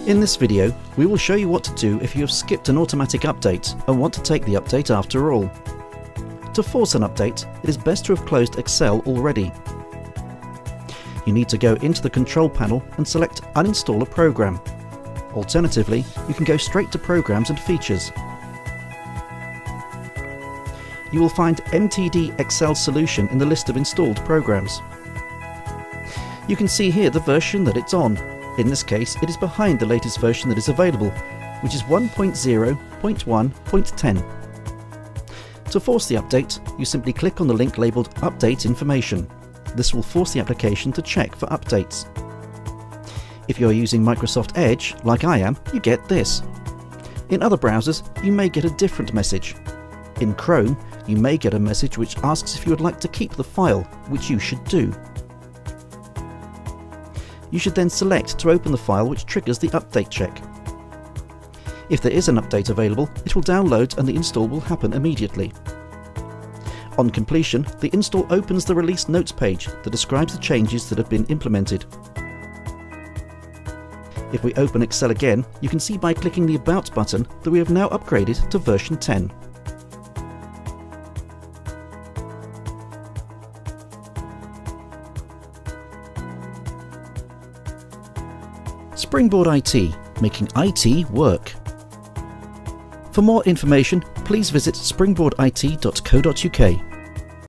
In this video, we will show you what to do if you have skipped an automatic update and want to take the update after all. To force an update, it is best to have closed Excel already. You need to go into the control panel and select Uninstall a program. Alternatively, you can go straight to Programs and Features. You will find MTD Excel Solution in the list of installed programs. You can see here the version that it's on. In this case, it is behind the latest version that is available, which is 1.0.1.10. To force the update, you simply click on the link labelled Update Information. This will force the application to check for updates. If you are using Microsoft Edge, like I am, you get this. In other browsers, you may get a different message. In Chrome, you may get a message which asks if you would like to keep the file, which you should do. You should then select to open the file, which triggers the update check. If there is an update available, it will download and the install will happen immediately. On completion, the install opens the release notes page that describes the changes that have been implemented. If we open Excel again, you can see by clicking the About button that we have now upgraded to version 10. Springboard IT, making IT work. For more information, please visit springboardit.co.uk.